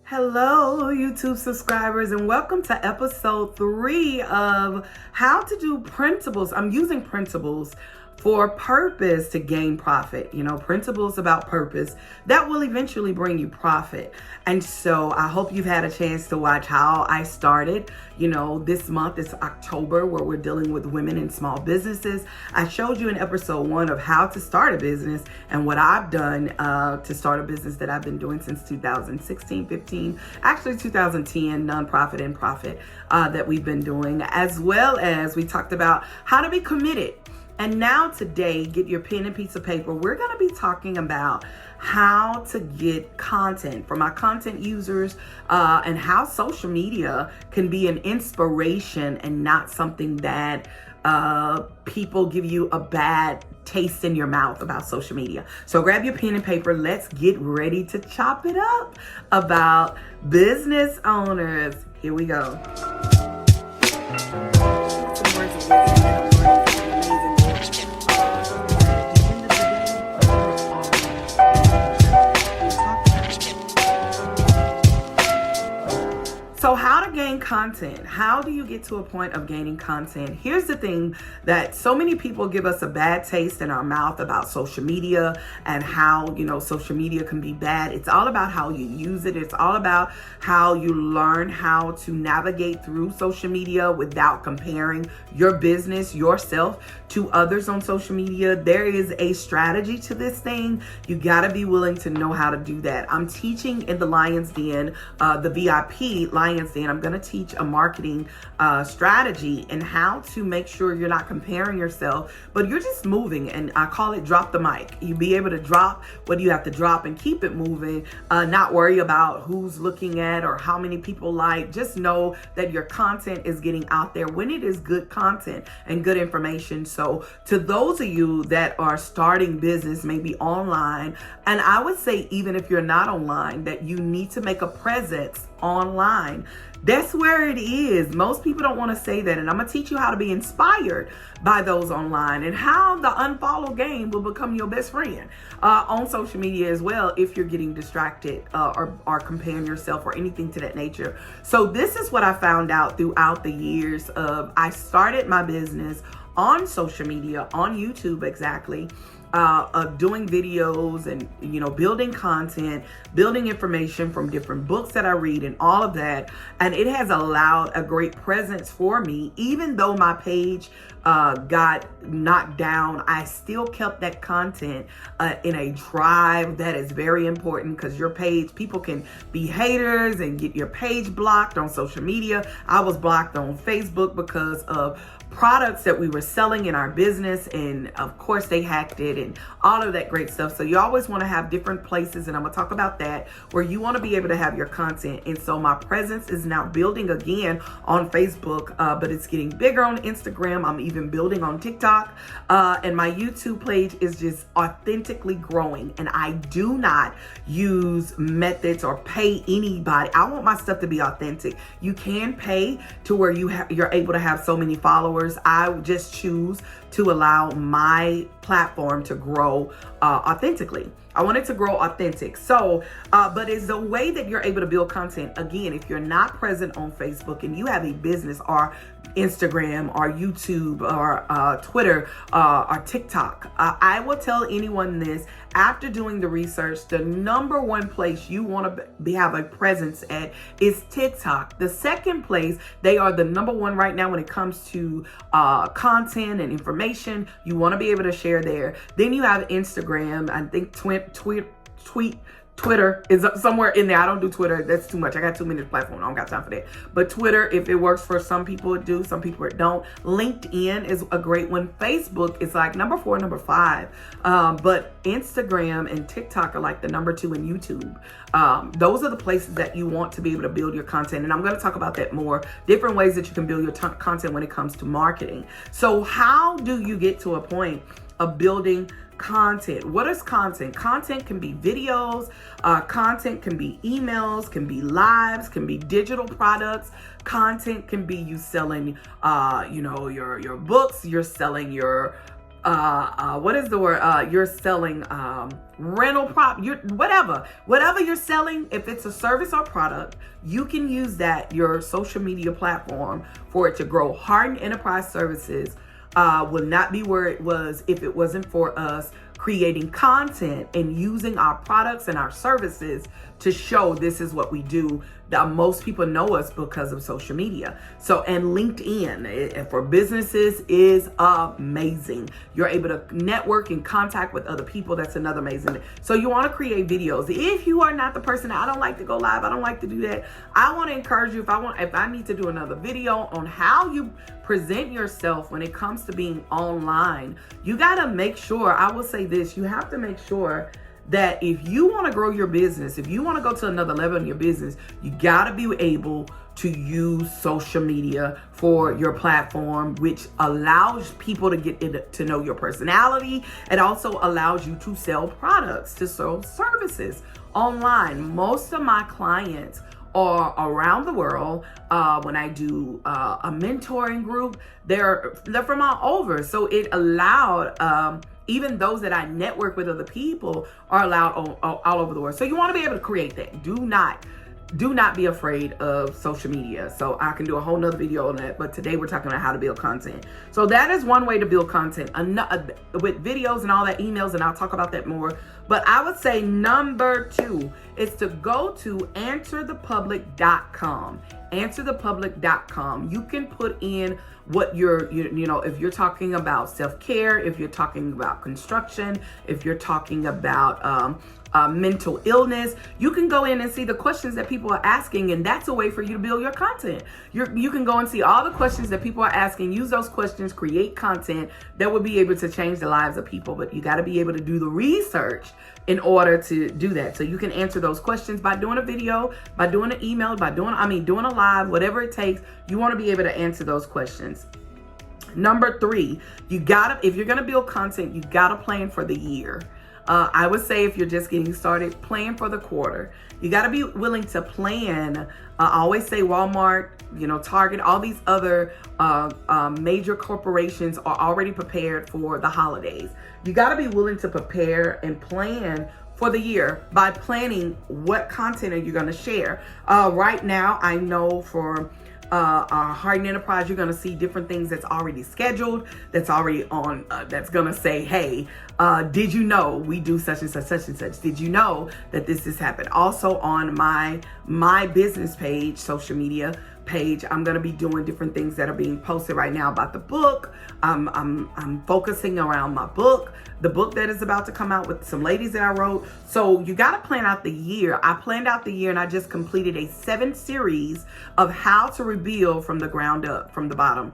Hello, YouTube subscribers, and welcome to episode 3 of how to do principles. I'm using principles for purpose to gain profit. Principles about purpose that will eventually bring you profit. And so I hope you've had a chance to watch how I started. This month is October, where we're dealing with women in small businesses. I showed you in episode 1 of how to start a business and what I've done to start a business that I've been doing since 2016, 15, actually 2010, nonprofit and profit that we've been doing, as well as we talked about how to be committed. And now today, get your pen and piece of paper. We're going to be talking about how to get content from our content users and how social media can be an inspiration and not something that people give you a bad taste in your mouth about social media. So grab your pen and paper. Let's get ready to chop it up about business owners. Here we go. So how to gain content? How do you get to a point of gaining content? Here's the thing that so many people give us a bad taste in our mouth about social media and how, social media can be bad. It's all about how you use it. It's all about how you learn how to navigate through social media without comparing your business, yourself to others on social media. There is a strategy to this thing. You got to be willing to know how to do that. I'm teaching in the Lion's Den, the VIP Lion's Den. I'm going to teach a marketing strategy and how to make sure you're not comparing yourself, but you're just moving. And I call it drop the mic. You be able to drop what you have to drop and keep it moving, not worry about who's looking at or how many people like. Just know that your content is getting out there when it is good content and good information. So to those of you that are starting business, maybe online, and I would say even if you're not online, that you need to make a presence online. That's where it is. Most people don't want to say that. And I'm going to teach you how to be inspired by those online and how the unfollow game will become your best friend on social media as well if you're getting distracted or comparing yourself or anything to that nature. So this is what I found out throughout the years of I started my business on social media, on YouTube exactly, of doing videos and, building content, building information from different books that I read and all of that. And it has allowed a great presence for me. Even though my page got knocked down, I still kept that content in a drive. That is very important because your page, people can be haters and get your page blocked on social media. I was blocked on Facebook because of products that we were selling in our business, and of course they hacked it and all of that great stuff. So you always want to have different places, and I'm gonna talk about that, where you want to be able to have your content. And so my presence is now building again on Facebook, but it's getting bigger on Instagram. I'm even building on TikTok, and my YouTube page is just authentically growing. And I do not use methods or pay anybody. I want my stuff to be authentic. You can pay to where you're able to have so many followers. I just choose to allow my platform to grow authentically. I want it to grow authentic. So, but it's the way that you're able to build content. Again, if you're not present on Facebook and you have a business or Instagram or YouTube or Twitter or TikTok, I will tell anyone this. After doing the research, the number one place you want to have a presence at is TikTok. The second place, they are the number one right now when it comes to content and information. You want to be able to share there. Then you have Instagram. I think Twitter is somewhere in there. I don't do Twitter. That's too much. I got too many platforms. I don't got time for that. But Twitter, if it works for some people, it do. Some people it don't. LinkedIn is a great one. Facebook is like number 4, number 5. But Instagram and TikTok are like the number 2 in YouTube. Those are the places that you want to be able to build your content. And I'm going to talk about that more. Different ways that you can build your content when it comes to marketing. So how do you get to a point of building content? What is content? Content can be videos, content can be emails, can be lives, can be digital products. Content can be you selling, your books, you're selling your what is the word? You're selling rental whatever you're selling. If it's a service or product, you can use your social media platform for it to grow. Harden Enterprise Services will not be where it was if it wasn't for us creating content and using our products and our services to show this is what we do. Most people know us because of social media. So, and LinkedIn for businesses is amazing. You're able to network and contact with other people. That's another amazing thing. So you want to create videos. If you are not the person, I don't like to go live, I don't like to do that, I want to encourage you, if I need to do another video on how you present yourself when it comes to being online, you got to make sure, I will say this, you have to make sure that if you want to grow your business, if you want to go to another level in your business, you got to be able to use social media for your platform, which allows people to get to know your personality. It also allows you to sell products, to sell services online. Most of my clients are around the world. When I do a mentoring group, they're from all over. So it allowed even those that I network with, other people are allowed all over the world. So you want to be able to create that. Do not be afraid of social media. So I can do a whole nother video on that, but today we're talking about how to build content. So that is one way to build content with videos and all that, emails, and I'll talk about that more. But I would say number 2 is to go to answerthepublic.com. Answerthepublic.com. You can put in what if you're talking about self-care, if you're talking about construction, if you're talking about mental illness, you can go in and see the questions that people are asking, and that's a way for you to build your content. You can go and see all the questions that people are asking, use those questions, create content that will be able to change the lives of people. But you got to be able to do the research in order to do that. So you can answer those questions by doing a video, by doing an email, by doing a live, whatever it takes. You want to be able to answer those questions. Number 3, if you're going to build content, you got to plan for the year. I would say if you're just getting started, plan for the quarter. You got to be willing to plan. I always say Walmart, Target, all these other major corporations are already prepared for the holidays. You got to be willing to prepare and plan for the year by planning what content are you going to share. Right now, I know for our Harden Enterprise, you're going to see different things that's already scheduled, that's already on, that's going to say, hey, did you know we do such and such, such and such? Did you know that this has happened? Also on my business page, social media page, I'm going to be doing different things that are being posted right now about the book. I'm focusing around my book, the book that is about to come out with some ladies that I wrote. So you got to plan out the year. I planned out the year, and I just completed a 7 series of how to rebuild from the ground up, from the bottom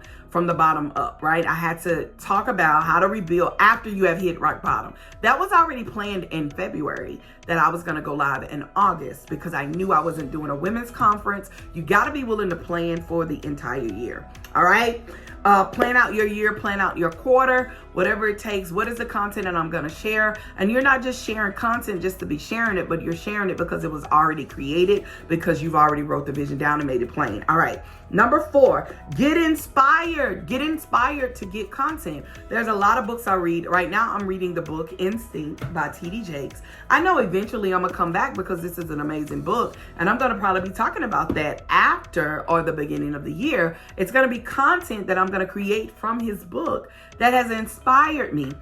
up, right? I had to talk about how to rebuild after you have hit rock bottom. That was already planned in February, that I was going to go live in August, because I knew I wasn't doing a women's conference. You got to be willing to plan for the entire year. All right. Plan out your year, plan out your quarter, whatever it takes. What is the content that I'm going to share? And you're not just sharing content just to be sharing it, but you're sharing it because it was already created, because you've already wrote the vision down and made it plain. All right. Number 4, get inspired. Get inspired to get content. There's a lot of books I read. Right now, I'm reading the book Instinct by T.D. Jakes. I know eventually I'm going to come back because this is an amazing book, and I'm going to probably be talking about that after or the beginning of the year. It's going to be content that I'm going to create from his book that has inspired me.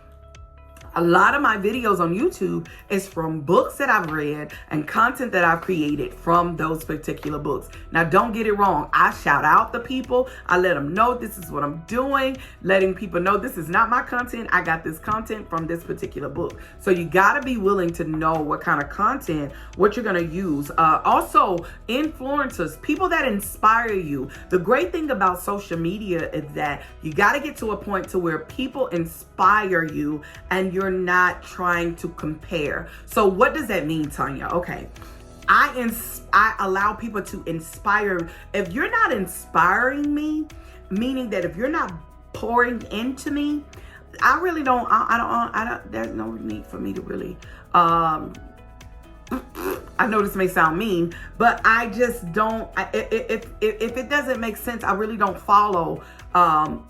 A lot of my videos on YouTube is from books that I've read and content that I've created from those particular books. Now, don't get it wrong. I shout out the people. I let them know this is what I'm doing, letting people know this is not my content. I got this content from this particular book. So you got to be willing to know what kind of content, what you're going to use. Also, influencers, people that inspire you. The great thing about social media is that you got to get to a point to where people inspire you and you're not trying to compare. So what does that mean, Tonya? Okay. I allow people to inspire. If you're not inspiring me, meaning that if you're not pouring into me, I really don't, I don't, there's no need for me to really, I know this may sound mean, but I just don't, if it doesn't make sense, I really don't follow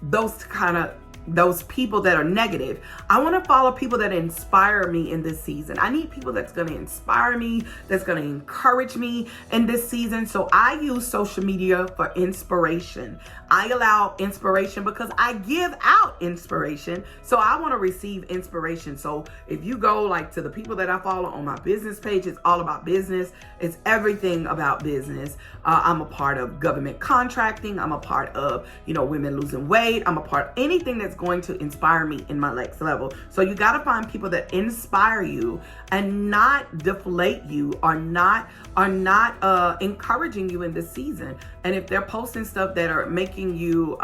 those kind of those people that are negative. I want to follow people that inspire me in this season. I need people that's going to inspire me, that's going to encourage me in this season. So I use social media for inspiration. I allow inspiration because I give out inspiration. So I want to receive inspiration. So if you go like to the people that I follow on my business page, it's all about business. It's everything about business. I'm a part of government contracting. I'm a part of, women losing weight. I'm a part of anything that's going to inspire me in my next level. So you got to find people that inspire you and not deflate you, or not encouraging you in this season. And if they're posting stuff that are making you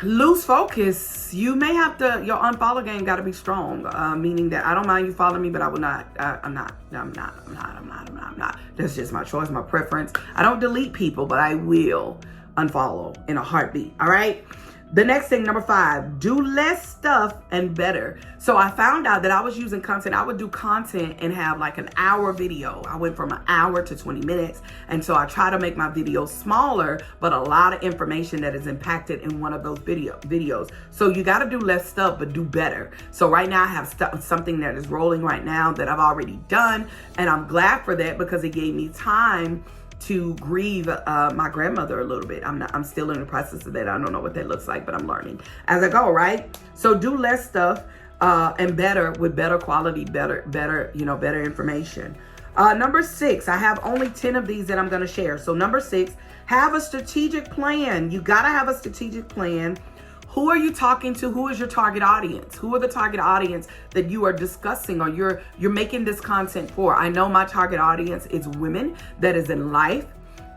lose focus, you may have to, your unfollow game got to be strong, meaning that I don't mind you following me, but I will not, I'm not. That's just my choice, my preference. I don't delete people, but I will unfollow in a heartbeat. All right. The next thing, number 5, do less stuff and better. So I found out that I was using content. I would do content and have like an hour video. I went from an hour to 20 minutes. And so I try to make my videos smaller, but a lot of information that is impacted in one of those videos. So you got to do less stuff, but do better. So right now I have something that is rolling right now that I've already done. And I'm glad for that because it gave me time to grieve my grandmother a little bit. I'm still in the process of that. I don't know what that looks like, but I'm learning as I go, right? So do less stuff and better, with better quality, better information. Number 6, I have only 10 of these that I'm going to share. So number 6, have a strategic plan. You got to have a strategic plan. Who are you talking to? Who is your target audience? Who are the target audience that you are discussing or you're making this content for? I know my target audience is women that is in life,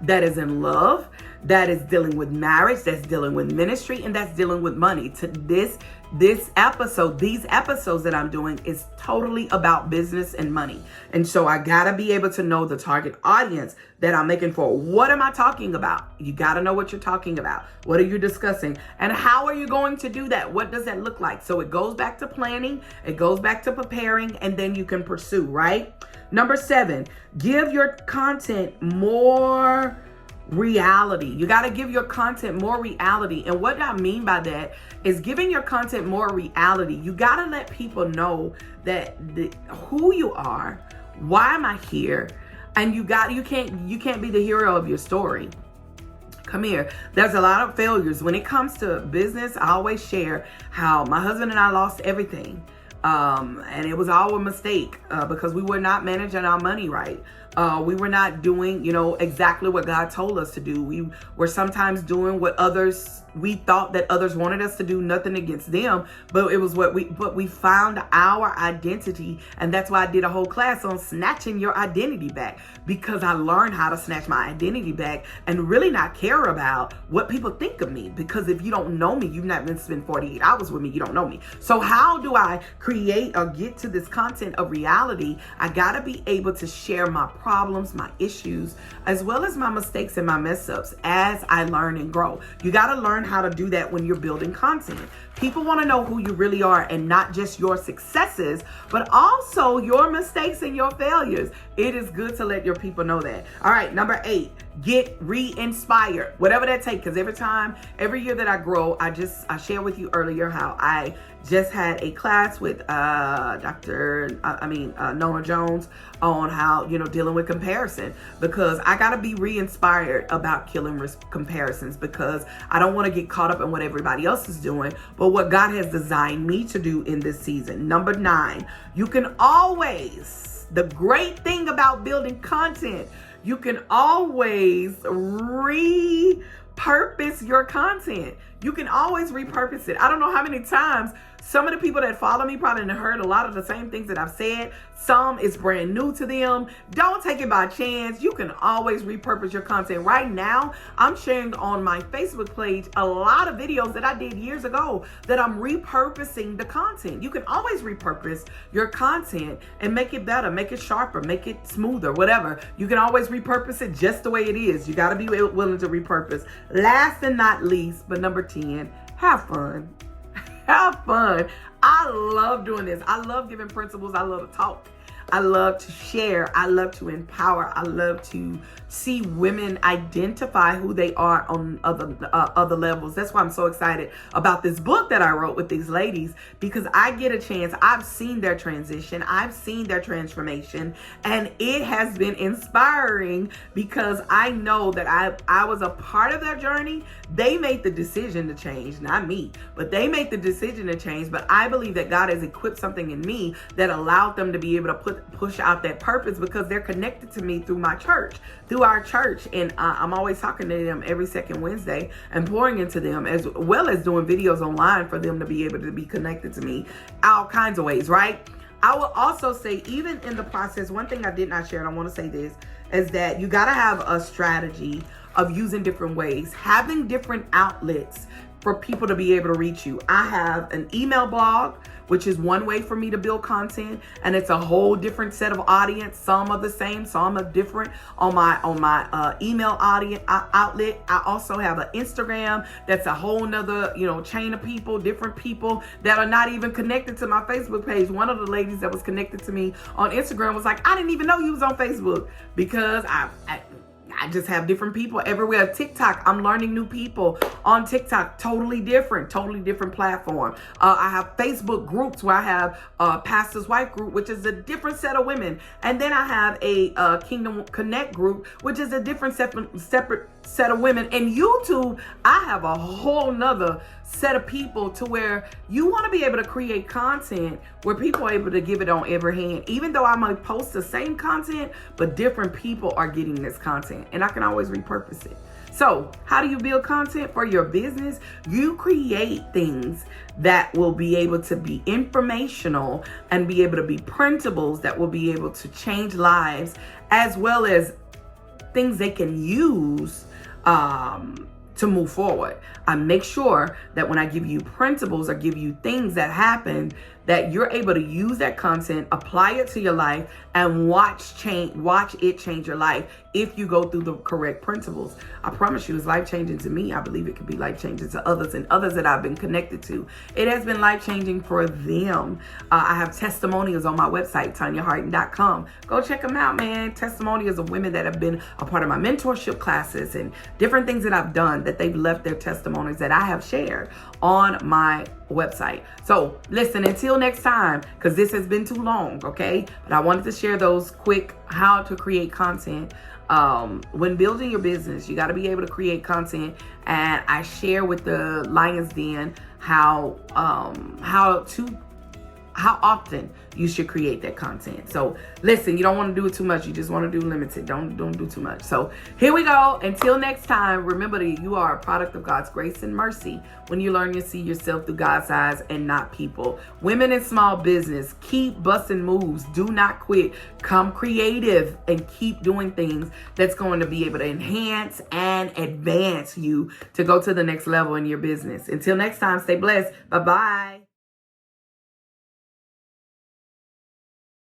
that is in love, that is dealing with marriage, that's dealing with ministry, and that's dealing with money. To these episodes that I'm doing is totally about business and money. And so I gotta be able to know the target audience that I'm making for. What am I talking about? You gotta know what you're talking about. What are you discussing? And how are you going to do that? What does that look like? So it goes back to planning, it goes back to preparing, and then you can pursue, right? Number 7, give your content more reality. You got to give your content more reality. And what I mean by that is giving your content more reality. You got to let people know that who you are, why am I here? And you can't be the hero of your story. Come here. There's a lot of failures when it comes to business. I always share how my husband and I lost everything. And it was all a mistake because we were not managing our money right. We were not doing, exactly what God told us to do. We were sometimes doing what we thought that others wanted us to do, nothing against them, but it was but we found our identity. And that's why I did a whole class on snatching your identity back, because I learned how to snatch my identity back and really not care about what people think of me. Because if you don't know me, you've not been spent 48 hours with me, you don't know me. So how do I create or get to this content of reality? I gotta be able to share my problems, my issues, as well as my mistakes and my mess ups as I learn and grow. You gotta learn how to do that when you're building content. People want to know who you really are, and not just your successes, but also your mistakes and your failures. It is good to let your people know that. All right, number 8, get re-inspired, whatever that takes. Because every year that I grow, I shared with you earlier how I just had a class with Nona Jones on how, dealing with comparison, because I got to be re-inspired about killing comparisons, because I don't want to get caught up in what everybody else is doing, but what God has designed me to do in this season. Number 9, you can always, the great thing about building content, you can always repurpose your content. You can always repurpose it. I don't know how many times some of the people that follow me probably have heard a lot of the same things that I've said. Some is brand new to them. Don't take it by chance. You can always repurpose your content. Right now, I'm sharing on my Facebook page a lot of videos that I did years ago that I'm repurposing the content. You can always repurpose your content and make it better, make it sharper, make it smoother, whatever. You can always repurpose it just the way it is. You got to be willing to repurpose. Last and not least, but number 10, have fun. Have fun. I love doing this. I love giving principles. I love to talk. I love to share. I love to empower. I love to see women identify who they are on other levels. That's why I'm so excited about this book that I wrote with these ladies, because I get a chance. I've seen their transition. I've seen their transformation, and it has been inspiring because I know that I was a part of their journey. They made the decision to change, not me, but they made the decision to change. But I believe that God has equipped something in me that allowed them to be able to push out that purpose, because they're connected to me through my church, through our church. And I'm always talking to them every second Wednesday and pouring into them, as well as doing videos online for them to be able to be connected to me all kinds of ways, right? I will also say, even in the process, one thing I did not share, and I want to say this, is that you got to have a strategy of using different ways, having different outlets for people to be able to reach you. I have an email blog, which is one way for me to build content, and it's a whole different set of audience. Some are the same, some are different on my email audience outlet. I also have an Instagram that's a whole nother chain of people, different people that are not even connected to my Facebook page. One of the ladies that was connected to me on Instagram was like, I didn't even know you was on Facebook, because I just have different people everywhere. TikTok, I'm learning new people on TikTok, totally different platform. I have Facebook groups where I have Pastor's Wife group, which is a different set of women. And then I have a Kingdom Connect group, which is a different separate set of women. And YouTube, I have a whole nother set of people, to where you want to be able to create content where people are able to give it on every hand. Even though I might post the same content, but different people are getting this content, and I can always repurpose it. So how do you build content for your business? You create things that will be able to be informational and be able to be printables that will be able to change lives, as well as things they can use to move forward. I make sure that when I give you printables or give you things that happen, that you're able to use that content, apply it to your life, and watch it change your life if you go through the correct principles. I promise you, it's life-changing to me. I believe it could be life-changing to others, and others that I've been connected to. It has been life-changing for them. I have testimonials on my website, TonyaHarden.com. Go check them out, man. Testimonials of women that have been a part of my mentorship classes and different things that I've done, that they've left their testimonies that I have shared on my website. So listen, until next time, because this has been too long, okay? But I wanted to share those quick how to create content. When building your business, you got to be able to create content, and I share with the Lion's Den how often you should create that content. So listen, you don't want to do it too much. You just want to do limited. Don't do too much. So here we go. Until next time, remember that you are a product of God's grace and mercy when you learn to see yourself through God's eyes and not people. Women in small business, keep busting moves. Do not quit. Come creative and keep doing things that's going to be able to enhance and advance you to go to the next level in your business. Until next time, stay blessed. Bye-bye.